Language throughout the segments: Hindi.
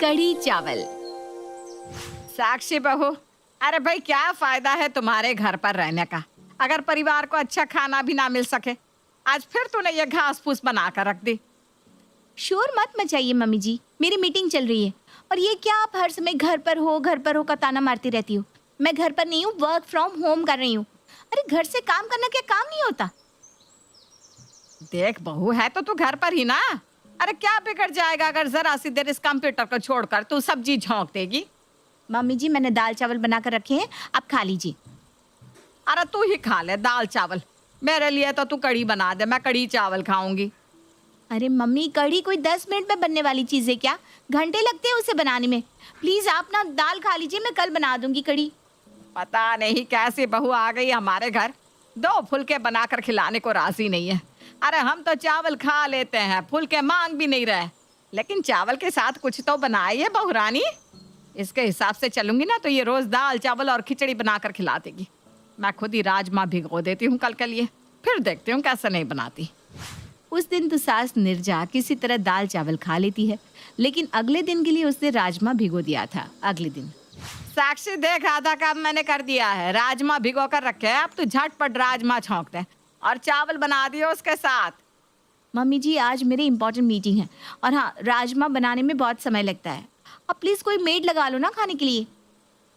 कढ़ी चावल। साक्षी बहू, अरे भाई क्या फायदा है तुम्हारे घर पर रहने का अगर परिवार को अच्छा खाना भी ना मिल सके। आज फिर तूने ये घास फूस बना कर रख दी। शोर मत मचाइए मम्मी जी, मेरी मीटिंग चल रही है। और ये क्या आप हर समय घर पर हो का ताना मारती रहती हो। मैं घर पर नहीं हूँ, वर्क फ्रॉम होम कर रही हूँ। अरे घर से काम करना क्या काम नहीं होता? देख बहू, है तो तू घर पर ही ना। अरे क्या बिगड़ जाएगा अगर जरा सी देर इस कंप्यूटर को छोड़कर तू सब्जी झोंक देगी। मम्मी जी, मैंने दाल चावल बना कर रखे हैं, आप खा लीजिए। अरे तू ही खा ले दाल चावल, मेरे लिए तो तू कढ़ी बना दे, मैं कढ़ी चावल खाऊंगी। अरे मम्मी, कढ़ी कोई 10 मिनट में बनने वाली चीज़ है क्या? घंटे लगते हैं उसे बनाने में। प्लीज़ आप ना दाल खा लीजिए, मैं कल बना दूंगी कढ़ी। पता नहीं कैसी बहू आ गई हमारे घर, 2 फुलके बनाकर खिलाने को राजी नहीं है। अरे हम तो चावल खा लेते हैं, फुलके मांग भी नहीं रहे, लेकिन चावल के साथ कुछ तो बनाइए बहू रानी। इसके हिसाब से चलूंगी ना तो ये रोज दाल चावल और खिचड़ी बनाकर खिला देगी। मैं खुद ही राजमा भिगो देती हूँ कल के लिए, फिर देखती हूँ कैसे नहीं बनाती। उस दिन तो सास निर्जा किसी तरह दाल चावल खा लेती है, लेकिन अगले दिन के लिए उसने राजमा भिगो दिया था। अगले दिन साक्षी देख, आधा काम मैंने कर दिया है, राजमा भिगो कर रखे हैं, अब तू झटपट राजमा छौंक दे और चावल बना दियो उसके साथ। मम्मी जी, आज मेरी इंपॉर्टेंट मीटिंग है और हाँ, राजमा बनाने में बहुत समय लगता है। अब प्लीज़ कोई मेड लगा लो ना खाने के लिए।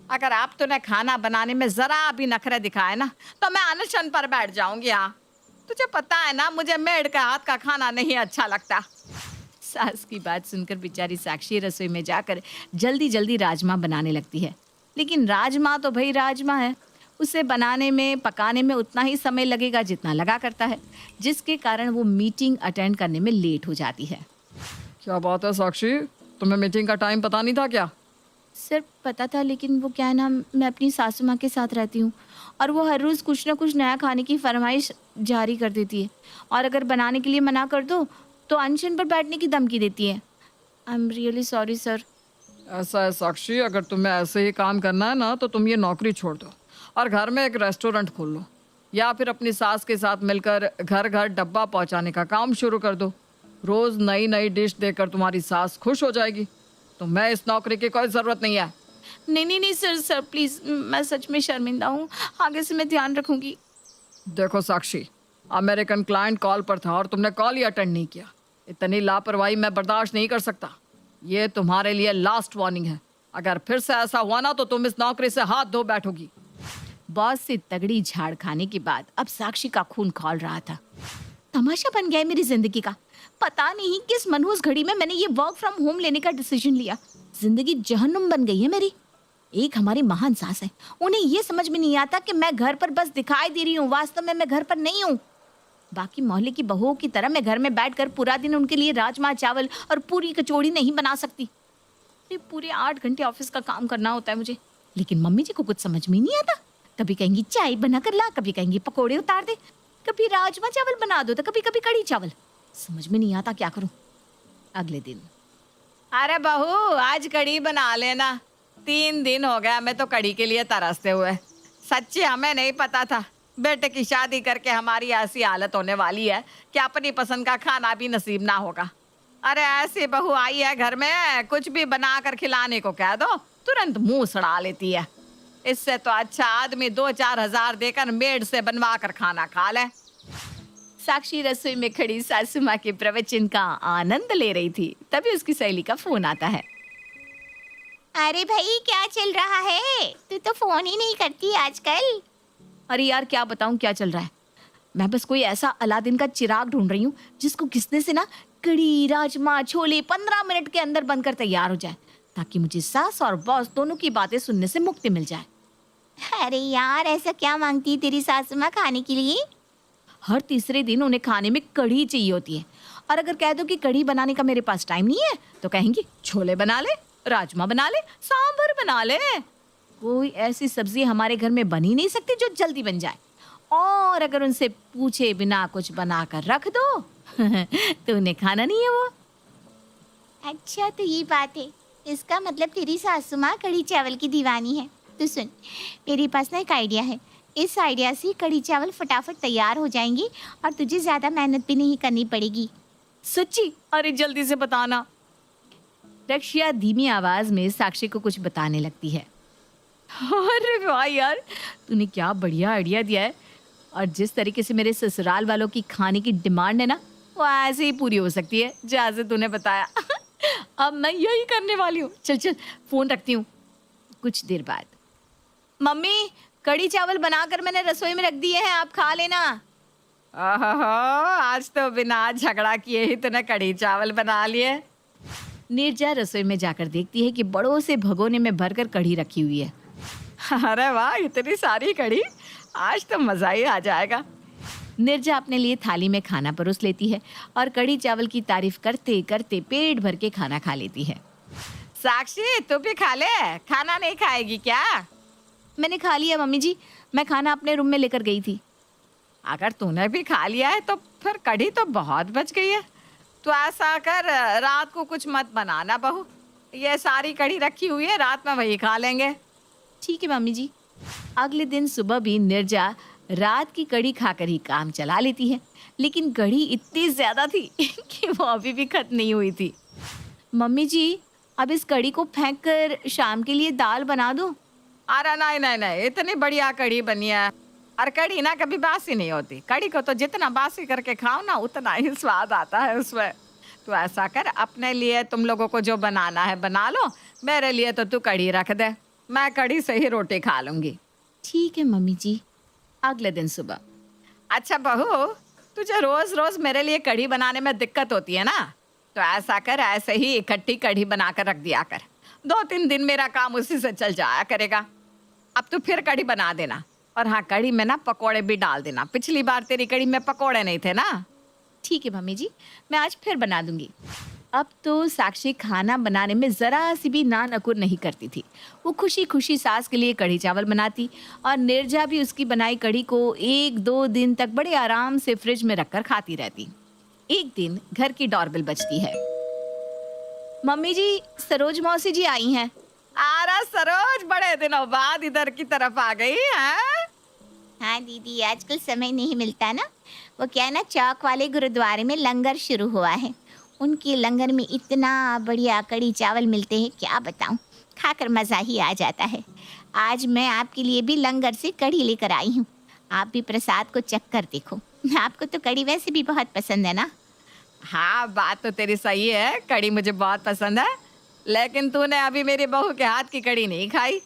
अगर आप तूने खाना बनाने में जरा भी नखरे दिखाए ना तो मैं अनशन पर बैठ जाऊंगी। हाँ, तुझे पता है ना मुझे मेड का हाथ का खाना नहीं अच्छा लगता। सास की बात सुनकर बेचारी साक्षी रसोई में जाकर जल्दी जल्दी राजमा बनाने लगती है। लेकिन राजमा तो भाई राजमा है, उसे बनाने में पकाने में उतना ही समय लगेगा जितना लगा करता है, जिसके कारण वो मीटिंग अटेंड करने में लेट हो जाती है। क्या बात है साक्षी, तुम्हें मीटिंग का टाइम पता नहीं था क्या? सर पता था, लेकिन वो क्या है ना, मैं अपनी सासू माँ के साथ रहती हूँ और वो हर रोज़ कुछ ना कुछ नया खाने की फरमाइश जारी कर देती है, और अगर बनाने के लिए मना कर दो तो अनशन पर बैठने की धमकी देती है। I am really sorry sir. ऐसा है साक्षी, अगर तुम्हें ऐसे ही काम करना है ना तो तुम ये नौकरी छोड़ दो और घर में एक रेस्टोरेंट खोल लो, या फिर अपनी सास के साथ मिलकर घर घर डब्बा पहुंचाने का काम शुरू कर दो। रोज नई नई डिश देकर तुम्हारी सास खुश हो जाएगी। तो मैं इस नौकरी की कोई ज़रूरत नहीं है। नहीं सर, सर प्लीज़, मैं सच में शर्मिंदा हूँ, आगे से मैं ध्यान रखूँगी। देखो साक्षी, अमेरिकन क्लाइंट कॉल पर था और तुमने कॉल ही अटेंड नहीं किया। इतनी लापरवाही मैं बर्दाश्त नहीं कर सकता। ये तुम्हारे लिए लास्ट वार्निंग है, अगर फिर से ऐसा हुआ ना तो तुम इस नौकरी से हाथ धो बैठोगी। बॉस से तगड़ी झाड़ खाने के बाद अब साक्षी का खून खौल रहा था। तमाशा बन गया है मेरी जिंदगी का। पता नहीं किस मनहूस घड़ी में मैंने ये वर्क फ्रॉम होम लेने का डिसीजन लिया। जिंदगी जहन्नुम बन गई है मेरी। एक हमारी महान सास है, उन्हें ये समझ में नहीं आता कि मैं घर पर बस दिखाई दे रही हूँ, वास्तव में मैं घर पर नहीं हूँ। बाकी मोहल्ले की बहुओं की तरह मैं घर में बैठकर पूरा दिन उनके लिए राजमा चावल और पूरी कचौड़ी नहीं बना सकती। पूरे 8 घंटे ऑफिस का काम करना होता है मुझे, लेकिन मम्मी जी को कुछ समझ में नहीं आता। कभी कहेंगी चाय बना कर ला, कभी कहेंगी पकोड़े उतार दे, कभी राजमा चावल बना दो, तो कभी कभी कढ़ी चावल। समझ में नहीं आता क्या करूं। अगले दिन, अरे बहू आज कढ़ी बना लेना, 3 दिन हो गया मैं तो कढ़ी के लिए तरसते हुए। सच्ची हमें नहीं पता था बेटे की शादी करके हमारी ऐसी हालत होने वाली है कि अपनी पसंद का खाना भी नसीब ना होगा। अरे ऐसी बहू आई है घर में, कुछ भी बना कर खिलाने को कह दो तुरंत मुंह सड़ा लेती है। इससे तो अच्छा आदमी 2-4 हजार देकर मेड से बनवा कर खाना खा ले। साक्षी रसोई में खड़ी सासू माँ के प्रवचन का आनंद ले रही थी, तभी उसकी सहेली का फोन आता है। अरे भाई क्या चल रहा है? तू तो फोन ही नहीं करती आजकल। अरे यार क्या बताऊं क्या चल रहा है। मैं बस कोई ऐसा अलादीन का चिराग ढूंढ रही हूँ जिसको घिसने से ना कढ़ी राजमा छोले 15 मिनट के अंदर बनकर तैयार हो जाए, ताकि मुझे सास और बॉस दोनों की बातें सुनने से मुक्ति मिल जाए। अरे यार ऐसा क्या मांगती है तेरी सासू माँ खाने के लिए? हर तीसरे दिन उन्हें खाने में कढ़ी चाहिए होती है, और अगर कह दो कि कढ़ी बनाने का मेरे पास टाइम नहीं है तो कहेंगी छोले बना ले, राजमा बना ले, सांभर बना ले। कोई ऐसी सब्जी हमारे घर में बन ही नहीं सकती जो जल्दी बन जाए, और अगर उनसे पूछे बिना कुछ बना कर रख दो तो उन्हें खाना नहीं है वो। अच्छा तो ये बात है, इसका मतलब तेरी सासू माँ कढ़ी चावल की दीवानी है। तो सुन, मेरे पास ना एक आइडिया है। इस आइडिया से कढ़ी चावल फटाफट तैयार हो जाएंगी और तुझे ज़्यादा मेहनत भी नहीं करनी पड़ेगी। सच्ची? अरे जल्दी से बताना। रक्षिया धीमी आवाज में साक्षी को कुछ बताने लगती है। अरे वाह यार, तूने क्या बढ़िया आइडिया दिया है। और जिस तरीके से मेरे ससुराल वालों की खाने की डिमांड है ना, वो ऐसे ही पूरी हो सकती है जैसे तूने बताया। अब मैं यही करने वाली हूँ। चल चल फोन रखती हूँ। कुछ देर बाद, मम्मी कड़ी चावल बनाकर मैंने रसोई में रख दिए हैं, आप खा लेना। ओहो, आज तो बिना झगड़ा किए ही तूने कड़ी चावल बना लिए। नीरजा रसोई में जाकर देखती है कि बड़ों से भगोने में भरकर कढ़ी रखी हुई है। अरे वाह, इतनी सारी कड़ी, आज तो मजा ही आ जाएगा। नीरजा अपने लिए थाली में खाना परोस लेती है और कड़ी चावल की तारीफ करते करते पेट भर के खाना खा लेती है। साक्षी, तू भी खा ले, खाना नहीं खाएगी क्या? मैंने खा लिया मम्मी जी, मैं खाना अपने रूम में लेकर गई थी। अगर तूने भी खा लिया है तो फिर कड़ी तो बहुत बच गई है। तो ऐसा कर, रात को कुछ मत बनाना बहू, ये सारी कड़ी रखी हुई है, रात में वही खा लेंगे। ठीक है मम्मी जी। अगले दिन सुबह भी नीरजा रात की कड़ी खाकर ही काम चला लेती है, लेकिन कड़ी इतनी ज्यादा थी कि वो अभी भी खत्म नहीं हुई थी। मम्मी जी, अब इस कड़ी को फेंक कर शाम के लिए दाल बना दूं? अरे नहीं नहीं नहीं, इतनी बढ़िया कड़ी बनी है। और कड़ी ना कभी बासी नहीं होती। कड़ी को तो जितना बासी करके खाओ ना, उतना ही स्वाद आता है उसमें। तो ऐसा कर, अपने लिए तुम लोगों को जो बनाना है बना लो, मेरे लिए तो तू कड़ी रख दे, मैं कड़ी से ही रोटी खा लूंगी। ठीक है मम्मी जी। अगले दिन सुबह, अच्छा बहू, तुझे रोज रोज मेरे लिए कढ़ी बनाने में दिक्कत होती है ना, तो ऐसा कर, ऐसे ही इकट्ठी कढ़ी बनाकर रख दिया कर। 2-3 दिन मेरा काम उसी से चल जाया करेगा। अब तू फिर कढ़ी बना देना। और हाँ, कढ़ी में ना पकोड़े भी डाल देना। पिछली बार तेरी कढ़ी में पकोड़े नहीं थे ना। ठीक है मम्मी जी, मैं आज फिर बना दूंगी। अब तो साक्षी खाना बनाने में ज़रा सी भी ना नकुर नहीं करती थी। वो खुशी खुशी सास के लिए कढ़ी चावल बनाती और नीरजा भी उसकी बनाई कढ़ी को 1-2 दिन तक बड़े आराम से फ्रिज में रखकर खाती रहती। एक दिन घर की डोरबेल बजती है। मम्मी जी, सरोज मौसी जी आई हैं। आरा सरोज, बड़े दिनों बाद इधर की तरफ आ गई है। हाँ दीदी, आजकल समय नहीं मिलता ना। वो क्या है ना, चौक वाले गुरुद्वारे में लंगर शुरू हुआ है। उनके लंगर में इतना बढ़िया कड़ी चावल मिलते हैं, क्या बताऊं, खाकर मज़ा ही आ जाता है। आज मैं आपके लिए भी लंगर से कड़ी लेकर आई हूँ। आप भी प्रसाद को चख कर देखो। आपको तो कड़ी वैसे भी बहुत पसंद है ना। हाँ, बात तो तेरी सही है, कड़ी मुझे बहुत पसंद है। लेकिन तूने अभी मेरी बहू के हाथ की कड़ी नहीं खाई।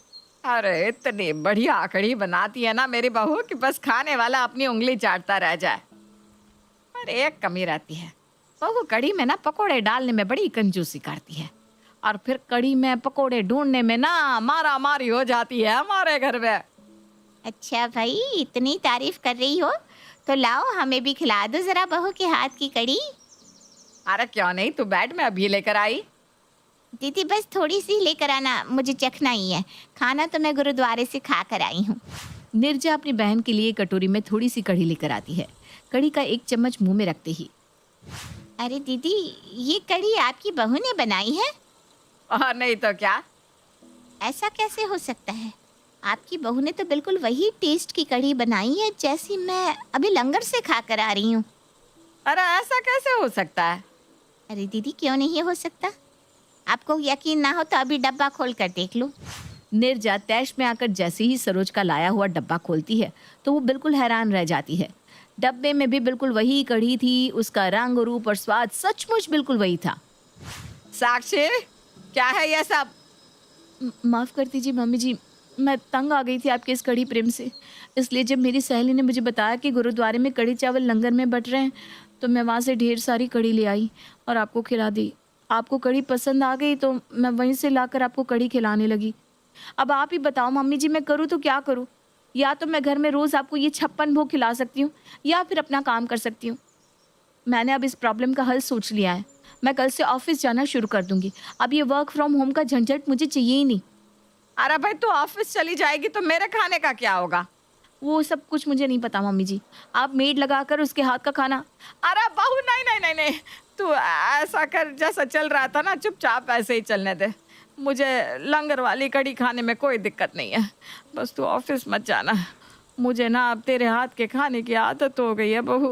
अरे इतनी बढ़िया कड़ी बनाती है ना मेरी बहू कि बस खाने वाला अपनी उंगली चाटता रह जाए। पर एक कमी रहती है, बहू कड़ी में ना पकोड़े डालने में बड़ी कंजूसी करती है। और फिर कड़ी में पकोड़े ढूंढने में ना मारा मारी हो जाती है हमारे घर में। अच्छा भाई, इतनी तारीफ कर रही हो तो लाओ, हमें भी खिला दो ज़रा बहू के हाथ की कड़ी। अरे क्यों नहीं, तू बैठ, मैं अभी लेकर आई। दीदी बस थोड़ी सी लेकर आना, मुझे चखना ही है। खाना तो मैं गुरुद्वारे से खा कर आई हूँ। नीरजा अपनी बहन के लिए कटोरी में थोड़ी सी कढ़ी लेकर आती है। कढ़ी का एक चम्मच मुंह में रखते ही, अरे दीदी, ये कड़ी आपकी बहू ने बनाई है? और नहीं तो क्या। ऐसा कैसे हो सकता है? आपकी बहू ने तो बिल्कुल वही टेस्ट की कड़ी बनाई है जैसी मैं अभी लंगर से खा कर आ रही हूँ। अरे ऐसा कैसे हो सकता है? अरे दीदी, क्यों नहीं हो सकता? आपको यकीन ना हो तो अभी डब्बा खोल कर देख लो। नीरजा तैश में आकर जैसे ही सरोज का लाया हुआ डब्बा खोलती है तो वो बिल्कुल हैरान रह जाती है। डब्बे में भी बिल्कुल वही कढ़ी थी, उसका रंग, रूप और स्वाद सचमुच बिल्कुल वही था। साक्षी, क्या है ये सब? माफ़ कर दीजिए मम्मी जी, मैं तंग आ गई थी आपके इस कढ़ी प्रेम से। इसलिए जब मेरी सहेली ने मुझे बताया कि गुरुद्वारे में कढ़ी चावल लंगर में बट रहे हैं, तो मैं वहाँ से ढेर सारी कढ़ी ले आई और आपको खिला दी। आपको कढ़ी पसंद आ गई तो मैं वहीं से लाकर आपको कढ़ी खिलाने लगी। अब आप ही बताओ मम्मी जी, मैं करूँ तो क्या करूँ? या तो मैं घर में रोज़ आपको ये 56 भोग खिला सकती हूँ या फिर अपना काम कर सकती हूँ। मैंने अब इस प्रॉब्लम का हल सोच लिया है। मैं कल से ऑफिस जाना शुरू कर दूँगी। अब ये वर्क फ्रॉम होम का झंझट मुझे चाहिए ही नहीं। अरे भाई, तू ऑफिस चली जाएगी तो मेरे खाने का क्या होगा? वो सब कुछ मुझे नहीं पता मम्मी जी, आप मेड लगाकर उसके हाथ का खाना। अरे बहू, नहीं नहीं नहीं नहीं, तू ऐसा कर, जैसा चल रहा था ना चुपचाप ऐसे ही चलने दे। मुझे लंगर वाली कड़ी खाने में कोई दिक्कत नहीं है, बस तू ऑफिस मत जाना। मुझे ना अब तेरे हाथ के खाने की आदत हो गई है बहू।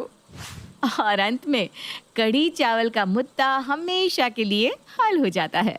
और अंत में कढ़ी चावल का मुद्दा हमेशा के लिए हल हो जाता है।